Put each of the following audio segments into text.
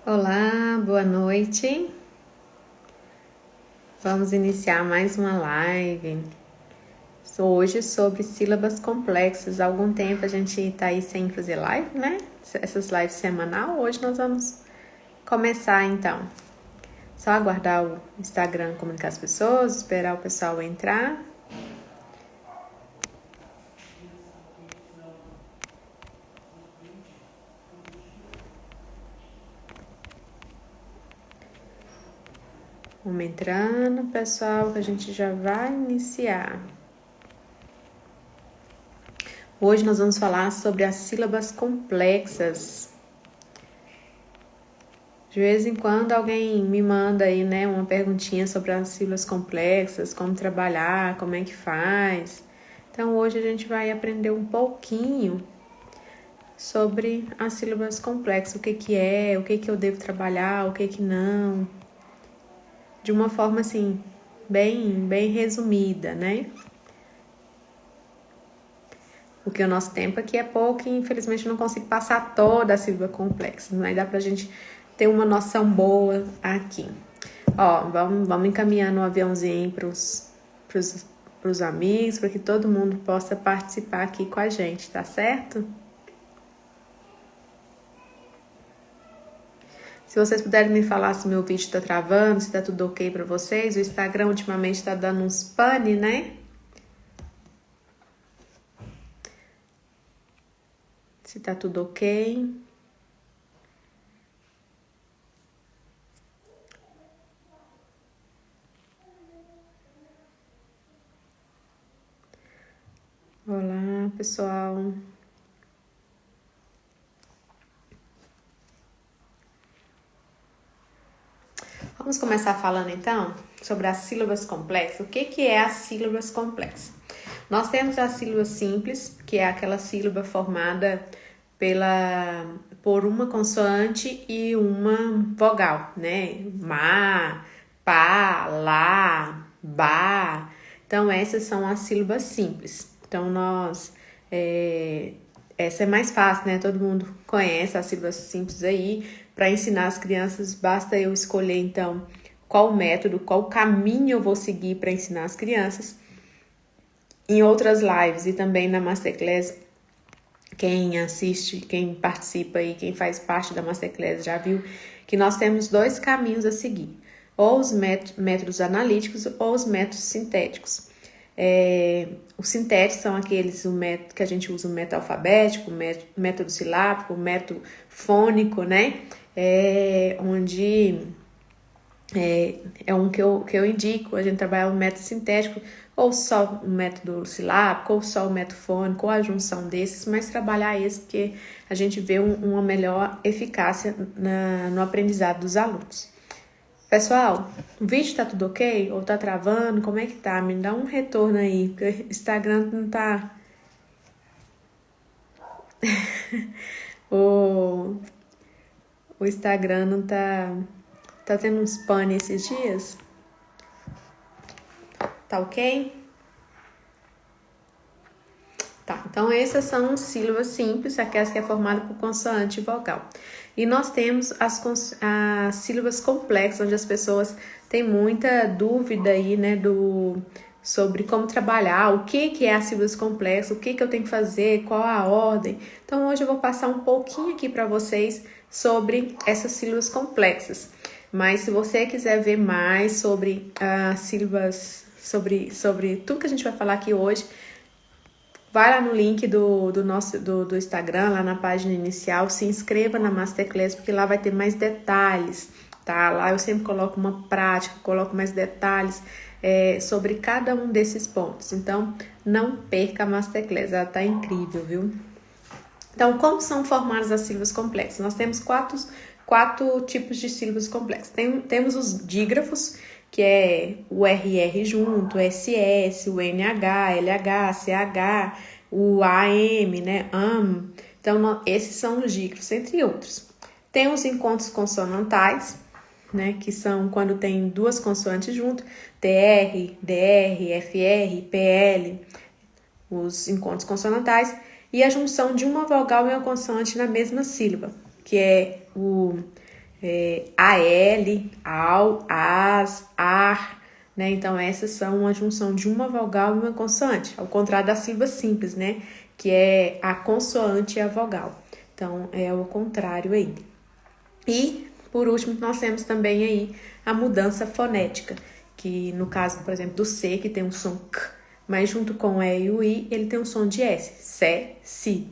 Olá, boa noite. Vamos iniciar mais uma live. Hoje sobre sílabas complexas. Há algum tempo a gente tá aí sem fazer live, né? Essas lives semanal. Hoje nós vamos começar então. Só aguardar o Instagram comunicar as pessoas, esperar o pessoal entrar. Vamos entrando, pessoal, que a gente já vai iniciar. Hoje nós vamos falar sobre as sílabas complexas. De vez em quando alguém me manda aí, né, uma perguntinha sobre as sílabas complexas, como trabalhar, como é que faz. Então hoje a gente vai aprender um pouquinho sobre as sílabas complexas, o que é, o que eu devo trabalhar, o que não. De uma forma assim, bem resumida, né? Porque o nosso tempo aqui é pouco e infelizmente eu não consigo passar toda a sílaba complexa, mas dá pra gente ter uma noção boa aqui. Ó, vamos encaminhando o aviãozinho pros amigos, para que todo mundo possa participar aqui com a gente, tá certo? Se vocês puderem me falar se meu vídeo tá travando, se tá tudo ok para vocês. O Instagram ultimamente tá dando uns pane, né? Se tá tudo ok. Olá, pessoal. Vamos começar falando então sobre as sílabas complexas. O que é as sílabas complexas? Nós temos a sílaba simples, que é aquela sílaba formada por uma consoante e uma vogal, né? Ma, pá, lá, ba. Então, essas são as sílabas simples. Então, essa é mais fácil, né? Todo mundo conhece as sílabas simples aí. Para ensinar as crianças, basta eu escolher, então, qual método, qual caminho eu vou seguir para ensinar as crianças. Em outras lives e também na Masterclass, quem assiste, quem participa e quem faz parte da Masterclass já viu que nós temos dois caminhos a seguir. Ou os métodos analíticos ou os métodos sintéticos. Os sintéticos são aqueles, o método que a gente usa, o método alfabético, o método silábico, o método fônico, né? Onde é um que eu indico, a gente trabalha o método sintético, ou só o método silábico, ou só o método fônico, ou a junção desses, mas trabalhar esse porque a gente vê uma melhor eficácia no aprendizado dos alunos. Pessoal, o vídeo tá tudo ok? Ou tá travando? Como é que tá? Me dá um retorno aí, porque o Instagram não tá... o Instagram não tá... Tá tendo uns pane esses dias? Tá ok? Tá, então essas são sílabas simples, aquelas que é formada por consoante e vogal. E nós temos as sílabas complexas, onde as pessoas têm muita dúvida aí, né, sobre como trabalhar, o que é as sílabas complexas, o que eu tenho que fazer, qual a ordem. Então hoje eu vou passar um pouquinho aqui para vocês sobre essas sílabas complexas. Mas se você quiser ver mais sobre as sílabas, sobre tudo que a gente vai falar aqui hoje, vai lá no link do Instagram, lá na página inicial, se inscreva na Masterclass, porque lá vai ter mais detalhes, tá? Lá eu sempre coloco uma prática, coloco mais detalhes sobre cada um desses pontos. Então, não perca a Masterclass, ela tá incrível, viu? Então, como são formadas as sílabas complexas? Nós temos quatro tipos de sílabas complexas. Temos os dígrafos, que é o RR junto, o SS, o NH, LH, CH, o AM, né, AM. Então, esses são os dígrafos, entre outros. Tem os encontros consonantais, né, que são quando tem duas consoantes junto, TR, DR, FR, PL, os encontros consonantais, e a junção de uma vogal e uma consoante na mesma sílaba, que é AL, AU, AS, AR, né? Então, essas são uma junção de uma vogal e uma consoante, ao contrário das sílabas simples, né? Que é a consoante e a vogal. Então, é o contrário aí. E, por último, nós temos também aí a mudança fonética, que no caso, por exemplo, do C, que tem um som K, mas junto com o E e o I, ele tem um som de S, sé, si.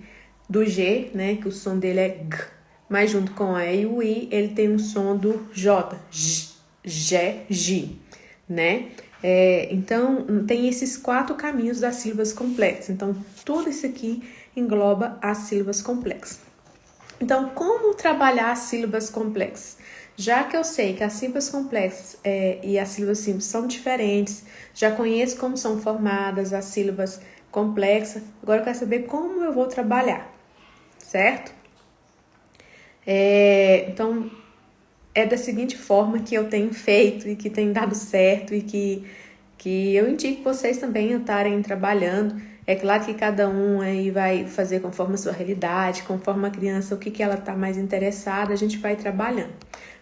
Do G, né, que o som dele é G, mas junto com o E e o I, ele tem um som do J, J, Gé, Gi, né? Então, tem esses 4 caminhos das sílabas complexas. Então, tudo isso aqui engloba as sílabas complexas. Então, como trabalhar as sílabas complexas? Já que eu sei que as sílabas complexas e as sílabas simples são diferentes, já conheço como são formadas as sílabas complexas, agora eu quero saber como eu vou trabalhar, certo? Então, é da seguinte forma que eu tenho feito e que tem dado certo e que eu indico vocês também a estarem trabalhando. É claro que cada um aí vai fazer conforme a sua realidade, conforme a criança, o que ela está mais interessada, a gente vai trabalhando.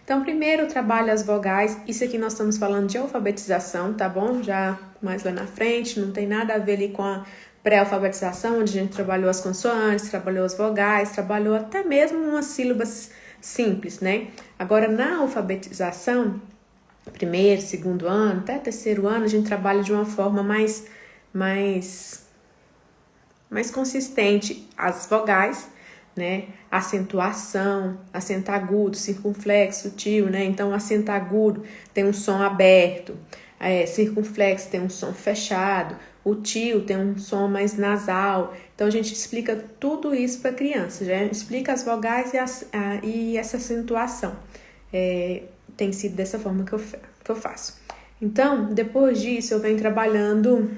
Então, primeiro eu trabalho as vogais. Isso aqui nós estamos falando de alfabetização, tá bom? Já mais lá na frente, não tem nada a ver ali com a pré-alfabetização, onde a gente trabalhou as consoantes, trabalhou as vogais, trabalhou até mesmo umas sílabas simples, né? Agora, na alfabetização, primeiro, segundo ano, até terceiro ano, a gente trabalha de uma forma mais consistente as vogais, né? Acentuação, acento agudo, circunflexo, sutil, né? Então, acento agudo tem um som aberto, circunflexo tem um som fechado, o tio tem um som mais nasal. Então, a gente explica tudo isso para a criança, já explica as vogais e essa acentuação. Tem sido dessa forma que eu faço. Então, depois disso, eu venho trabalhando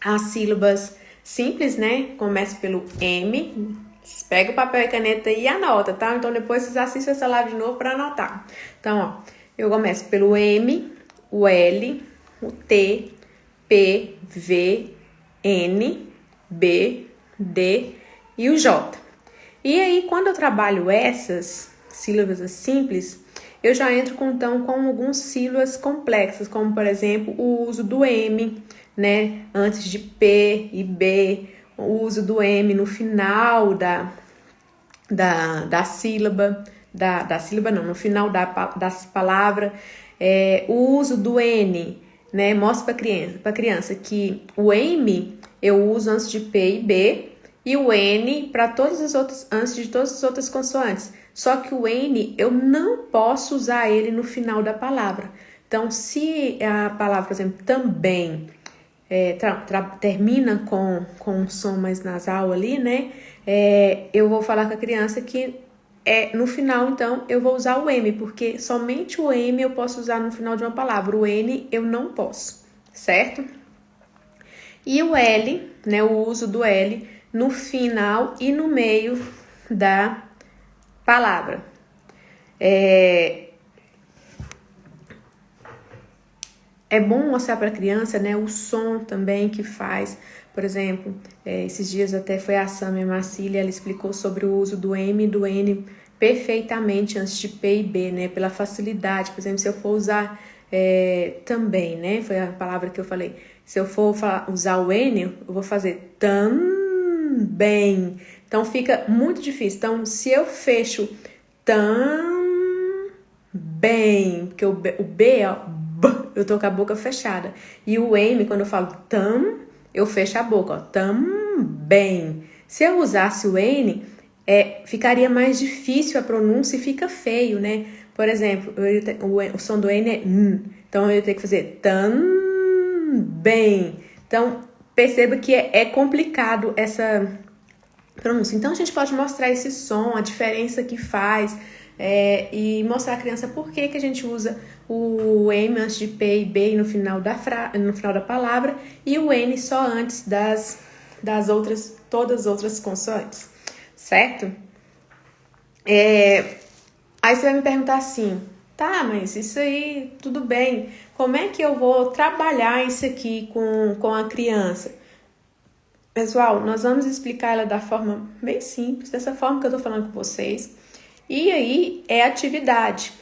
as sílabas simples, né? Começa pelo M. Pega o papel e caneta e anota, tá? Então, depois vocês assistem essa live de novo para anotar. Então, ó, eu começo pelo M, o L, o T, P, V, N, B, D e o J. E aí, quando eu trabalho essas sílabas simples, eu já entro então com algumas sílabas complexas, como, por exemplo, o uso do M, né, antes de P e B, o uso do M no final da sílaba, no final da palavra, o uso do N, né, mostra para criança que o M eu uso antes de P e B, e o N para todas as outras, antes de todas as outras consoantes. Só que o N eu não posso usar ele no final da palavra. Então, se a palavra, por exemplo, também termina com um som mais nasal ali, né? Eu vou falar com a criança que no final, então, eu vou usar o M, porque somente o M eu posso usar no final de uma palavra. O N eu não posso, certo? E o L, né? O uso do L no final e no meio da palavra. É bom mostrar para a criança, né, o som também que faz. Por exemplo, esses dias até foi a Samia Marcília, ela explicou sobre o uso do M e do N perfeitamente antes de P e B, né, pela facilidade. Por exemplo, se eu for usar também, né, foi a palavra que eu falei. Se eu for usar o N, eu vou fazer também. Então, fica muito difícil. Então, se eu fecho também, porque o B, ó, eu tô com a boca fechada. E o M, quando eu falo eu fecho a boca, ó, também. Se eu usasse o N, ficaria mais difícil a pronúncia e fica feio, né? Por exemplo, o som do N é N, então eu ia ter que fazer também. Então, perceba que é complicado essa pronúncia. Então, a gente pode mostrar esse som, a diferença que faz, e mostrar à criança por que a gente usa o M antes de P e B no final da palavra e o N só antes todas as outras consoantes, certo? Aí você vai me perguntar assim, tá, mas isso aí, tudo bem, como é que eu vou trabalhar isso aqui com a criança? Pessoal, nós vamos explicar ela da forma bem simples, dessa forma que eu tô falando com vocês. E aí é atividade.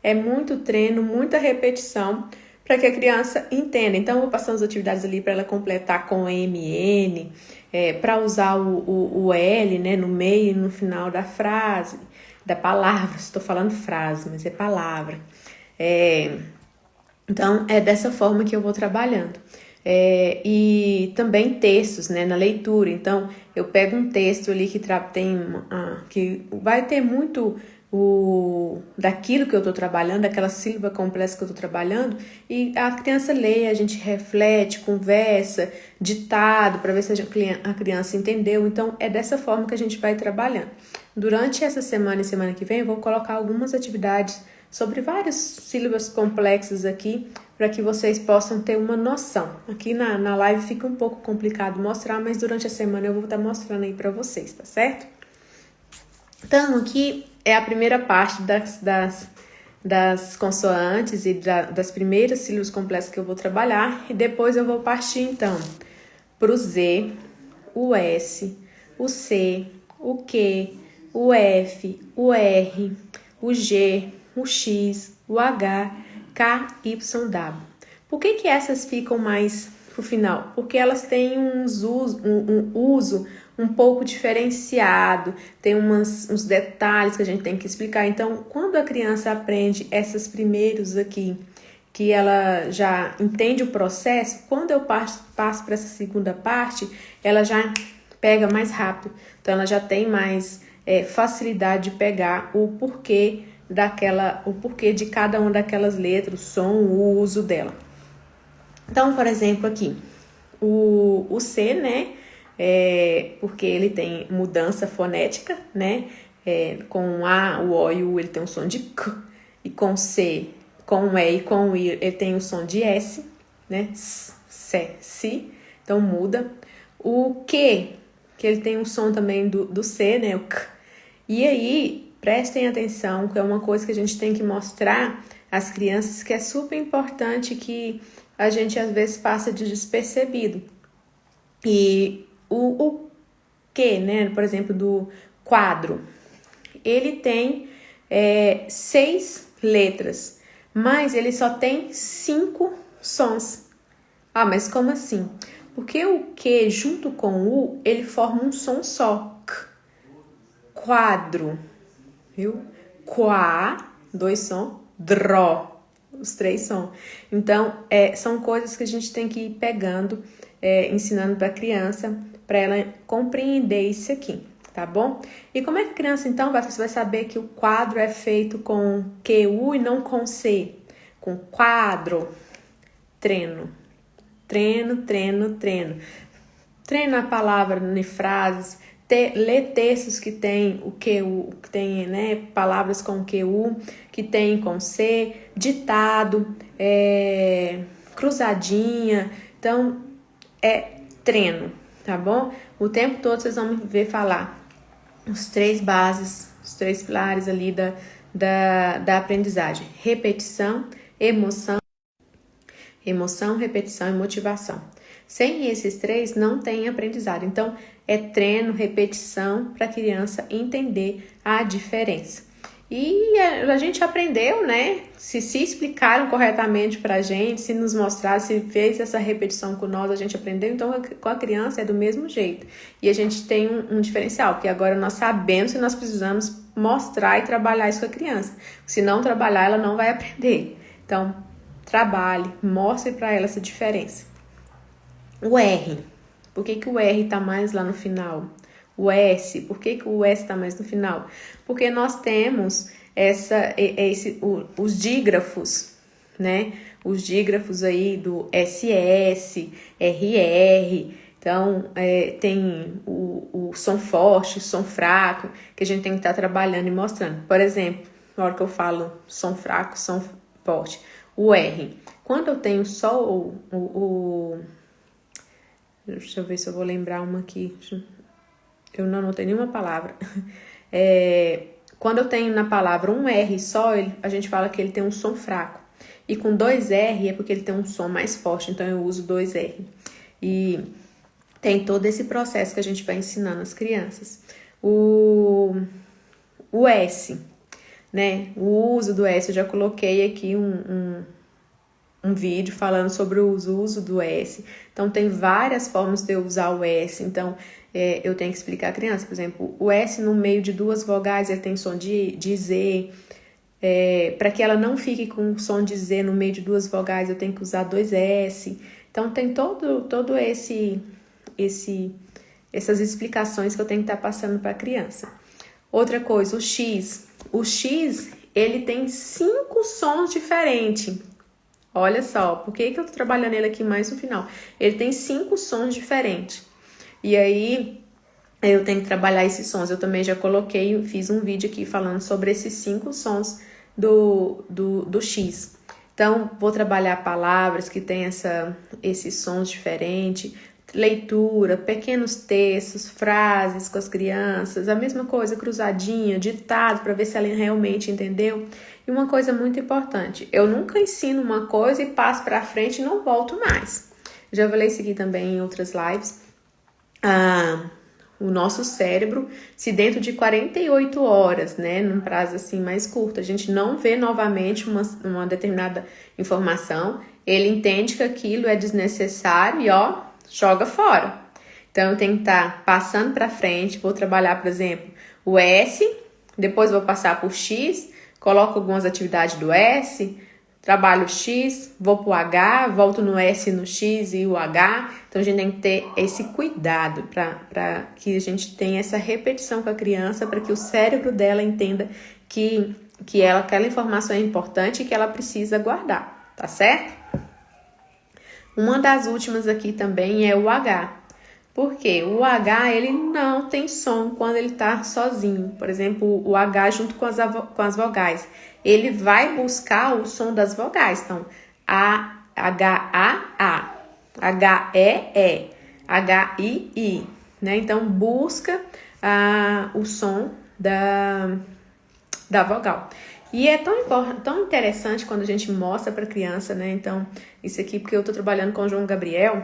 É muito treino, muita repetição para que a criança entenda. Então, eu vou passando as atividades ali para ela completar com MN, para usar o L, né, no meio e no final da frase, da palavra. Estou falando frase, mas é palavra. Então, é dessa forma que eu vou trabalhando. E também textos, né, na leitura. Então, eu pego um texto ali que vai ter muito daquilo que eu estou trabalhando, daquela sílaba complexa que eu estou trabalhando, e a criança lê, a gente reflete, conversa, ditado, para ver se a criança entendeu. Então, é dessa forma que a gente vai trabalhando. Durante essa semana e semana que vem, eu vou colocar algumas atividades sobre várias sílabas complexas aqui, para que vocês possam ter uma noção. Aqui na live fica um pouco complicado mostrar, mas durante a semana eu vou estar mostrando aí para vocês, tá certo? Então, aqui é a primeira parte das consoantes e das primeiras sílabas complexas que eu vou trabalhar, e depois eu vou partir, então, para o Z, o S, o C, o Q, o F, o R, o G, o X, o H, K, Y, W. Por que essas ficam mais pro final? Porque elas têm um uso um pouco diferenciado, tem uns detalhes que a gente tem que explicar. Então, quando a criança aprende esses primeiros aqui, que ela já entende o processo, quando eu passo para essa segunda parte, ela já pega mais rápido. Então, ela já tem mais facilidade de pegar o porquê de cada uma daquelas letras, o som, o uso dela. Então, por exemplo, aqui, o C, né? Porque ele tem mudança fonética, né? Com A, o O e o U ele tem um som de K, e com C, com o E e com o I ele tem o som de S, né? Si, então muda. O Q, que ele tem um som também do C, né? O K. E aí, prestem atenção, que é uma coisa que a gente tem que mostrar às crianças, que é super importante, que a gente às vezes passa de despercebido. E o que, né? Por exemplo, do quadro, ele tem 6 letras, mas ele só tem 5 sons. Ah, mas como assim? Porque o que junto com o U, ele forma um som só. Quadro, viu? Quá, 2 sons, dró, os 3 sons. Então, são coisas que a gente tem que ir pegando, ensinando para a criança, para ela compreender isso aqui, tá bom? E como é que a criança, então, você vai saber que o quadro é feito com QU e não com C? Com quadro, treino. Treino. Treina a palavra em frases, ler textos que tem o QU, que tem, né, palavras com QU, que tem com C, ditado, cruzadinha. Então, treino, tá bom? O tempo todo vocês vão me ver falar os 3 bases, os 3 pilares ali da aprendizagem: repetição, emoção, repetição e motivação. Sem esses 3, não tem aprendizado. Então, é treino, repetição, para a criança entender a diferença. E a gente aprendeu, né? Se explicaram corretamente para a gente, se nos mostraram, se fez essa repetição com nós, a gente aprendeu. Então, com a criança é do mesmo jeito. E a gente tem um diferencial, porque agora nós sabemos que nós precisamos mostrar e trabalhar isso com a criança. Se não trabalhar, ela não vai aprender. Então, trabalhe, mostre para ela essa diferença. O R, por que o R está mais lá no final? O S, por que o S está mais no final? Porque nós temos os dígrafos, né? Os dígrafos aí do SS, RR. Então, tem o som forte, o som fraco, que a gente tem que estar trabalhando e mostrando. Por exemplo, na hora que eu falo som fraco, som forte, o R. Quando eu tenho só deixa eu ver se eu vou lembrar uma aqui. Eu não anotei nenhuma palavra. Quando eu tenho na palavra um R só, a gente fala que ele tem um som fraco. E com 2 R é porque ele tem um som mais forte, então eu uso 2 R. E tem todo esse processo que a gente vai ensinando as crianças. O o S, né? O uso do S, eu já coloquei aqui um vídeo falando sobre o uso do S. Então, tem várias formas de eu usar o S. Então, eu tenho que explicar à criança, por exemplo, o S no meio de duas vogais, ele tem som de Z. Para que ela não fique com som de Z no meio de duas vogais, eu tenho que usar dois S. Então, tem todo essas explicações que eu tenho que estar passando para a criança. Outra coisa, o X. O X, ele tem 5 sons diferentes. Olha só, por que eu tô trabalhando ele aqui mais no final? Ele tem 5 sons diferentes. E aí, eu tenho que trabalhar esses sons. Eu também já coloquei, fiz um vídeo aqui falando sobre esses 5 sons do X. Então, vou trabalhar palavras que têm esses sons diferentes, leitura, pequenos textos, frases com as crianças, a mesma coisa, cruzadinha, ditado, para ver se ela realmente entendeu. E uma coisa muito importante, eu nunca ensino uma coisa e passo para frente e não volto mais. Já falei isso aqui também em outras lives. O nosso cérebro, se dentro de 48 horas, né, num prazo assim mais curto, a gente não vê novamente uma determinada informação, ele entende que aquilo é desnecessário e joga fora. Então, eu tenho que estar passando para frente, vou trabalhar, por exemplo, o S, depois vou passar por X, coloco algumas atividades do S, trabalho o X, vou para o H, volto no S, no X e o H. Então, a gente tem que ter esse cuidado para que a gente tenha essa repetição com a criança, para que o cérebro dela entenda que aquela informação é importante e que ela precisa guardar, tá certo? Uma das últimas aqui também é o H. Por quê? O H, ele não tem som quando ele tá sozinho. Por exemplo, o H junto com as vogais. Ele vai buscar o som das vogais. Então, A, H-A-A, H-E-E, H-I-I, né? Então, busca o som da vogal. E é tão interessante quando a gente mostra para a criança, né? Então, isso aqui, porque eu tô trabalhando com o João Gabriel,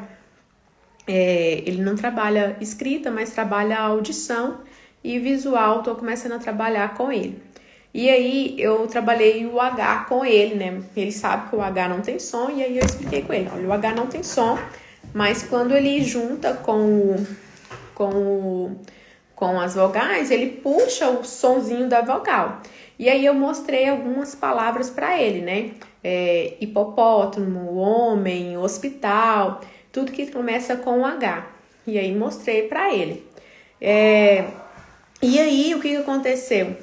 ele não trabalha escrita, mas trabalha audição e visual, tô começando a trabalhar com ele. E aí, eu trabalhei o H com ele, né? Ele sabe que o H não tem som, e aí eu expliquei com ele, olha, o H não tem som, mas quando ele junta com as vogais, ele puxa o sonzinho da vogal. E aí eu mostrei algumas palavras para ele, né? Hipopótamo, homem, hospital, tudo que começa com H. E aí mostrei para ele. E aí o que aconteceu?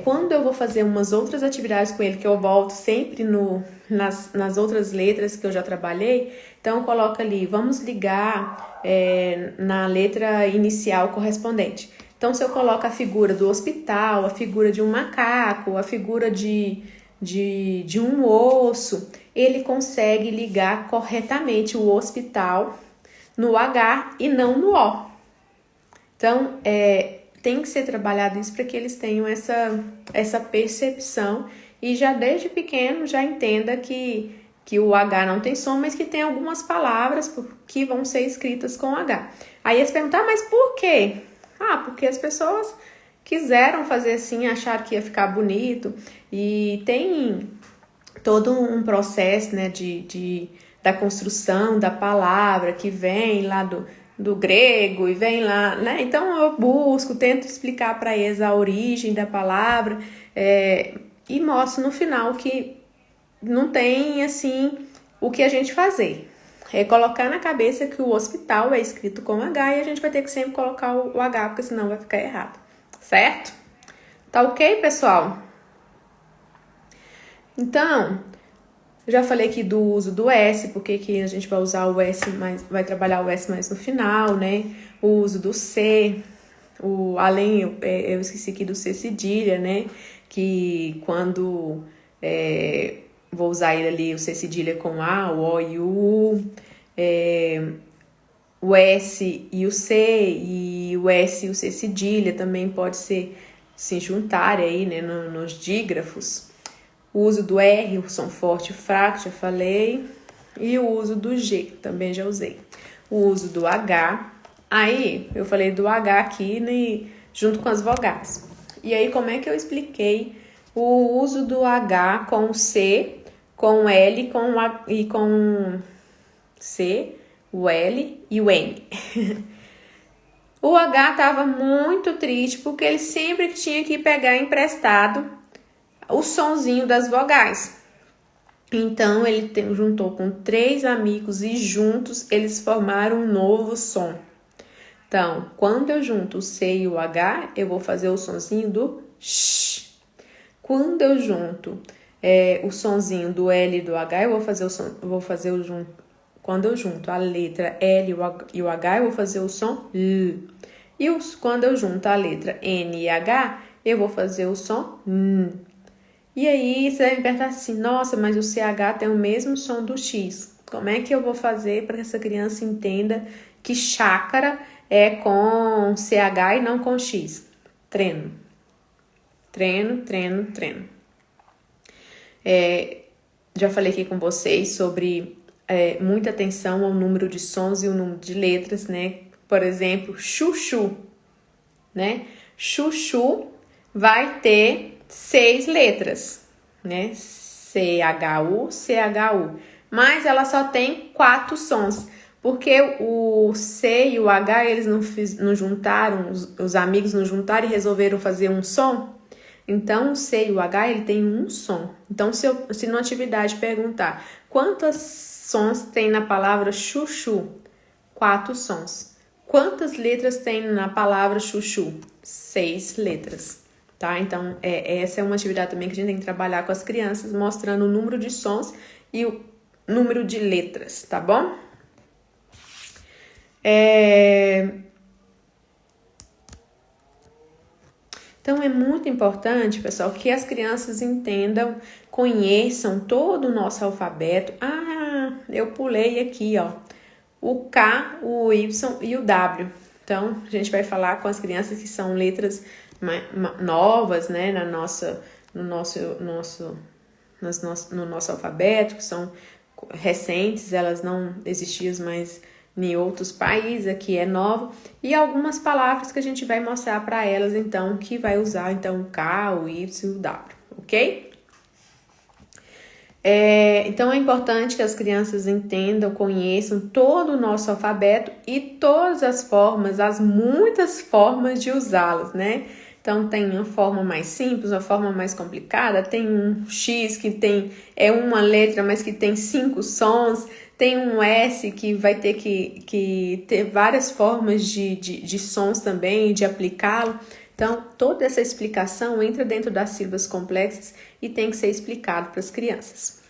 Quando eu vou fazer umas outras atividades com ele, que eu volto sempre nas outras letras que eu já trabalhei, então eu coloco ali, vamos ligar na letra inicial correspondente. Então, se eu coloco a figura do hospital, a figura de um macaco, a figura de um osso, ele consegue ligar corretamente o hospital no H e não no O. Então, tem que ser trabalhado isso para que eles tenham essa percepção e já desde pequeno já entenda que o H não tem som, mas que tem algumas palavras que vão ser escritas com H. Aí eles perguntam, mas por quê? Porque as pessoas quiseram fazer assim, acharam que ia ficar bonito, e tem todo um processo, né, da construção da palavra, que vem lá do grego e vem lá, né? Então eu tento explicar para eles a origem da palavra e mostro no final que não tem assim o que a gente fazer. É colocar na cabeça que o hospital é escrito com H e a gente vai ter que sempre colocar o H, porque senão vai ficar errado, certo? Tá ok, pessoal? Então, já falei aqui do uso do S, porque que a gente vai usar o S, vai trabalhar o S mais no final, né? O uso do C, eu esqueci aqui do C cedilha, né? Que quando vou usar ele ali, o C cedilha com A, o O e o U, o S e o C, e o S e o C cedilha também pode se juntarem aí, né, nos dígrafos. O uso do R, o som forte e fraco, já falei. E o uso do G, também já usei. O uso do H, aí eu falei do H aqui, né, junto com as vogais. E aí, como é que eu expliquei o uso do H com o C, com o L e com C, o L e o N? O H estava muito triste porque ele sempre tinha que pegar emprestado o sonzinho das vogais. Então, ele juntou com 3 amigos e juntos eles formaram um novo som. Então, quando eu junto o C e o H, eu vou fazer o sonzinho do sh. Quando eu junto o sonzinho do L e do H, eu vou fazer quando eu junto a letra L e o H, eu vou fazer o som L. E quando eu junto a letra N e H, eu vou fazer o som N. E aí, você vai me perguntar assim, nossa, mas o CH tem o mesmo som do X. Como é que eu vou fazer para que essa criança entenda que chácara é com CH e não com X? Treino. Treino, treino, treino. Já falei aqui com vocês sobre muita atenção ao número de sons e o número de letras, né? Por exemplo, chuchu, né? Chuchu vai ter 6 letras, né? C-H-U, C-H-U. Mas ela só tem 4 sons. Porque o C e o H, eles não juntaram, os amigos não juntaram e resolveram fazer um som. Então, o C e o H, ele tem um som. Então, se numa atividade perguntar quantos sons tem na palavra chuchu? 4 sons. Quantas letras tem na palavra chuchu? 6 letras, tá? Então, essa é uma atividade também que a gente tem que trabalhar com as crianças, mostrando o número de sons e o número de letras, tá bom? Então, é muito importante, pessoal, que as crianças entendam, conheçam todo o nosso alfabeto. Ah, eu pulei aqui, ó, o K, o Y e o W. Então, a gente vai falar com as crianças que são letras novas, né, no nosso alfabeto, que são recentes, elas não existiam mais em outros países, aqui é novo, e algumas palavras que a gente vai mostrar para elas, então, que vai usar, então, o K, o Y e o W, ok? Então, é importante que as crianças entendam, conheçam todo o nosso alfabeto e todas as formas, as muitas formas de usá-los, né? Então, tem uma forma mais simples, uma forma mais complicada, tem um X que tem uma letra, mas que tem 5 sons, tem um S que vai ter que ter várias formas de sons também, de aplicá-lo. Então, toda essa explicação entra dentro das sílabas complexas e tem que ser explicado para as crianças.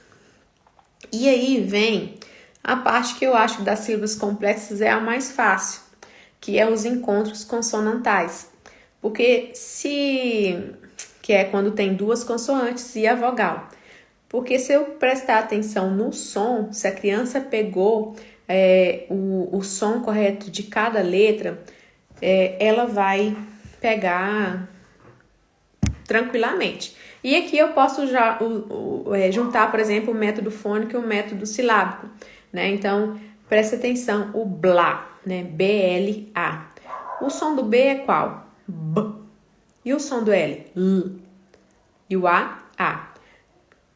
E aí vem a parte que eu acho que das sílabas complexas é a mais fácil, que é os encontros consonantais. Porque que é quando tem 2 consoantes e a vogal. Porque se eu prestar atenção no som, se a criança pegou o som correto de cada letra, ela vai pegar tranquilamente. E aqui eu posso já juntar, por exemplo, o método fônico e o método silábico, né? Então, presta atenção, o blá, né? B-L-A. O som do B é qual? B. E o som do L? L. E o A?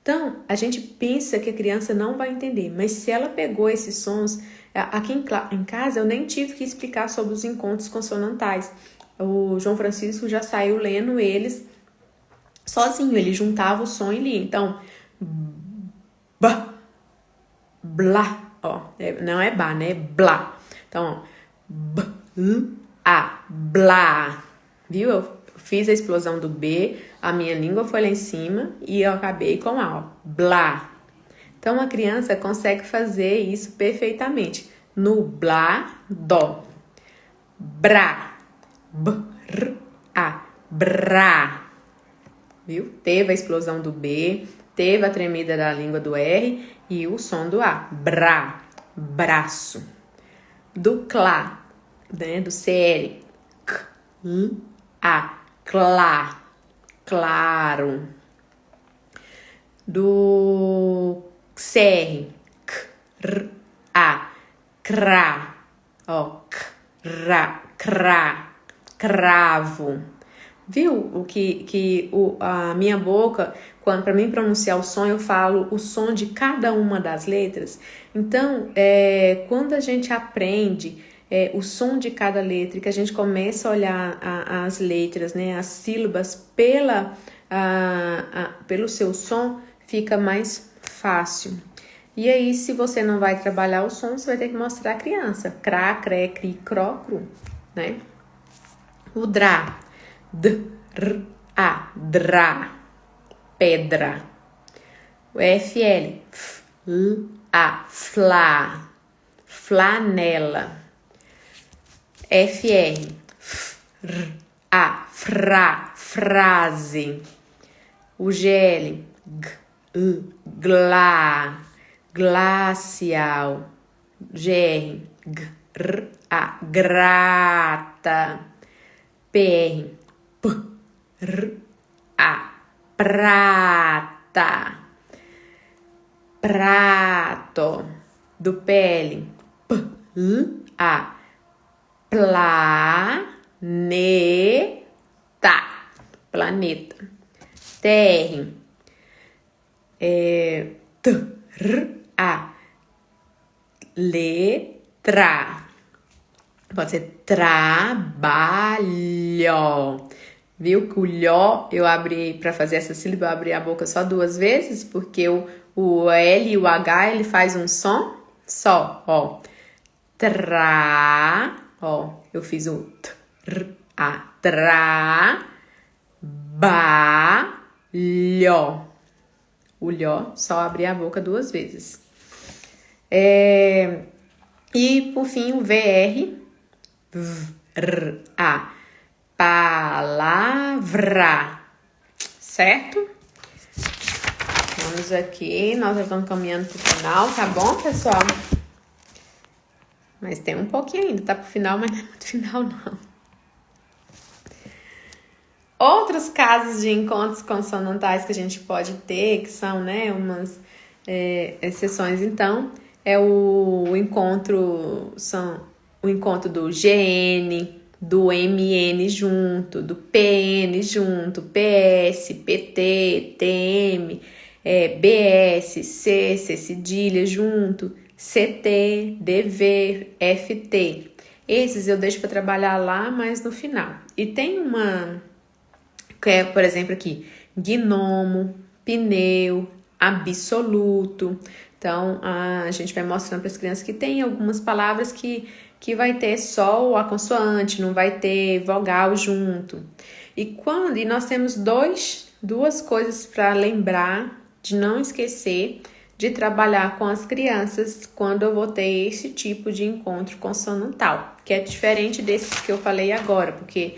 Então, a gente pensa que a criança não vai entender, mas se ela pegou esses sons, aqui em casa eu nem tive que explicar sobre os encontros consonantais. O João Francisco já saiu lendo eles sozinho, ele juntava o som e lia. Então, b, blá, ó, não é ba, né? É blá. Então, ó, b, a, blá. Viu? Eu fiz a explosão do B, a minha língua foi lá em cima e eu acabei com A, ó, blá. Então, a criança consegue fazer isso perfeitamente. No blá, dó. Brá, br, a, brá. Viu? Teve a explosão do B, teve a tremida da língua do R e o som do A. Brá, braço. Do clá, né? Do CL. C, A, clá, claro. Do CR. C, A, crá. Ó, crá, crá, cravo. Viu a minha boca, quando para mim pronunciar o som, eu falo o som de cada uma das letras. Então, quando a gente aprende o som de cada letra, que a gente começa a olhar as letras, né, as sílabas pelo seu som, fica mais fácil. E aí, se você não vai trabalhar o som, você vai ter que mostrar a criança. Crá, cré, cri, cró, cru, né? O drá. Drá. Pedra. O FL. Flá. Flanela. FR. Frase. O GL. Glá. Glacial. GR. Grata. PR. Prata. Prato. Do PL. Planeta. TR. Letra. Pode ser trabalho. Viu que o lhó, eu abri, para fazer essa sílaba, eu abri a boca só 2 vezes, porque o L e o H, ele faz um som só, ó. Ó, eu fiz o trabalho. O lhó, só abri a boca 2 vezes. E, por fim, o VR. Palavra. Certo? Vamos aqui. Nós já estamos caminhando pro final, tá bom, pessoal? Mas tem um pouquinho ainda. Tá pro final, mas não é muito final, não. Outros casos de encontros consonantais que a gente pode ter, que são, né, umas exceções, então, o encontro do GN, do MN junto, do PN junto, PS, PT, TM, BS, C cedilha junto, CT, DV, FT. Esses eu deixo para trabalhar lá, mas no final. E tem uma, que é, por exemplo, aqui, gnomo, pneu, absoluto. Então, a gente vai mostrando para as crianças que tem algumas palavras que vai ter só a consoante, não vai ter vogal junto. E nós temos duas coisas para lembrar, de não esquecer, de trabalhar com as crianças quando eu vou ter esse tipo de encontro consonantal, que é diferente desses que eu falei agora, porque,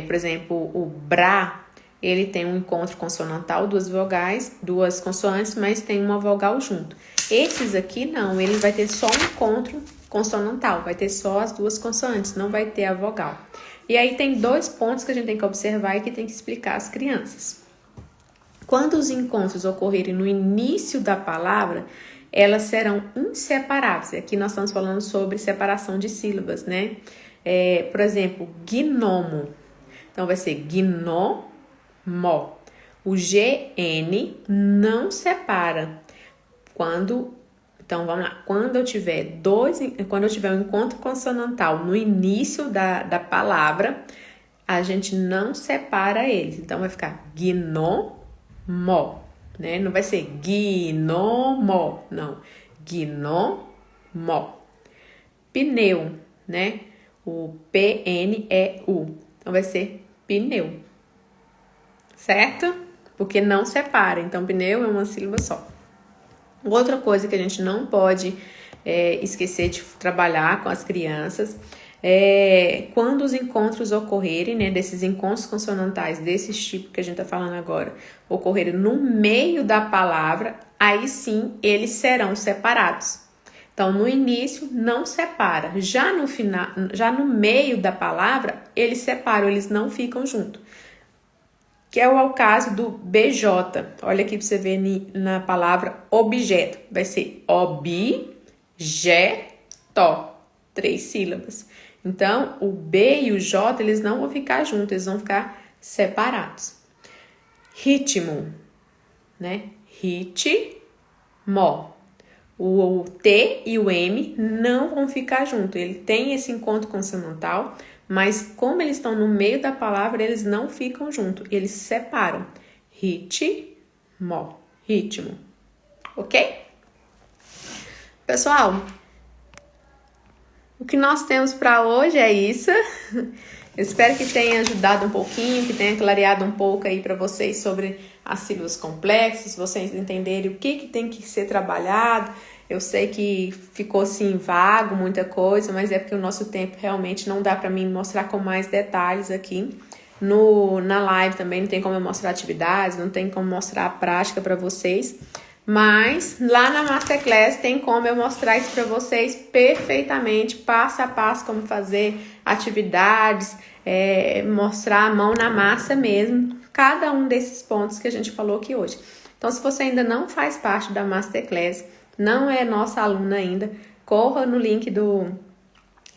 por exemplo, o brá, ele tem um encontro consonantal, 2 vogais, 2 consoantes, mas tem uma vogal junto. Esses aqui não, ele vai ter só um encontro consonantal, vai ter só as 2 consoantes, não vai ter a vogal. E aí tem 2 pontos que a gente tem que observar e que tem que explicar às crianças. Quando os encontros ocorrerem no início da palavra, elas serão inseparáveis. Aqui nós estamos falando sobre separação de sílabas, né? Por exemplo, gnomo. Então vai ser gnomo. O GN não separa. Então vamos lá. Quando eu tiver um encontro consonantal no início da palavra, a gente não separa eles. Então vai ficar gnomo, né? Não vai ser gnomo, não. Gnomo. Pneu, né? O PNEU. Então vai ser pneu. Certo? Porque não separa. Então pneu é uma sílaba só. Outra coisa que a gente não pode esquecer de trabalhar com as crianças quando os encontros ocorrerem, né, desses encontros consonantais, desses tipos que a gente está falando agora, ocorrerem no meio da palavra, aí sim eles serão separados. Então, no início, não separa. Já no final, já no meio da palavra, eles separam, eles não ficam juntos. Que é o caso do BJ. Olha aqui para você ver na palavra objeto. Vai ser objeto. 3 sílabas. Então, o B e o J, eles não vão ficar juntos, eles vão ficar separados. Ritmo, né? Ritmo. O T e o M não vão ficar juntos. Ele tem esse encontro consonantal, mas como eles estão no meio da palavra, eles não ficam juntos. Eles separam. Ritmo. Ritmo. Ok? Pessoal, o que nós temos para hoje é isso. Eu espero que tenha ajudado um pouquinho, que tenha clareado um pouco aí para vocês sobre as sílabas complexas, vocês entenderem o que tem que ser trabalhado. Eu sei que ficou assim vago muita coisa, mas é porque o nosso tempo realmente não dá para mim mostrar com mais detalhes aqui. Na live também não tem como eu mostrar atividades, não tem como mostrar a prática para vocês. Mas lá na Masterclass tem como eu mostrar isso para vocês perfeitamente, passo a passo, como fazer atividades, mostrar a mão na massa mesmo, cada um desses pontos que a gente falou aqui hoje. Então, se você ainda não faz parte da Masterclass, não é nossa aluna ainda, corra no link do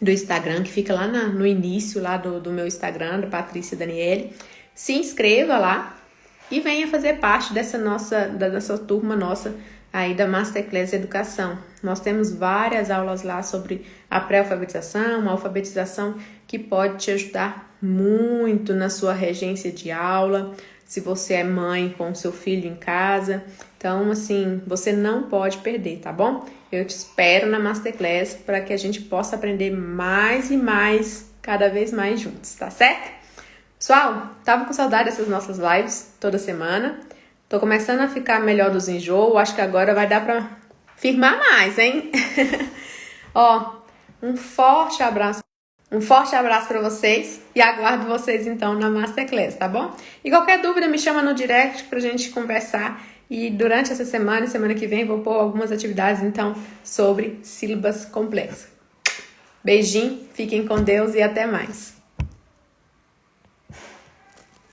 Instagram, que fica lá no início lá do meu Instagram, da Patrícia Daniele, se inscreva lá e venha fazer parte dessa turma nossa aí da Masterclass Educação. Nós temos várias aulas lá sobre a pré-alfabetização, uma alfabetização que pode te ajudar muito na sua regência de aula, se você é mãe com seu filho em casa. Então, assim, você não pode perder, tá bom? Eu te espero na Masterclass para que a gente possa aprender mais e mais, cada vez mais juntos, tá certo? Pessoal, tava com saudade dessas nossas lives toda semana. Tô começando a ficar melhor dos enjoos. Acho que agora vai dar pra firmar mais, hein? Ó, um forte abraço para vocês e aguardo vocês então na Masterclass, tá bom? E qualquer dúvida me chama no direct pra gente conversar. E durante essa semana e semana que vem vou pôr algumas atividades então sobre sílabas complexas. Beijinho, fiquem com Deus e até mais.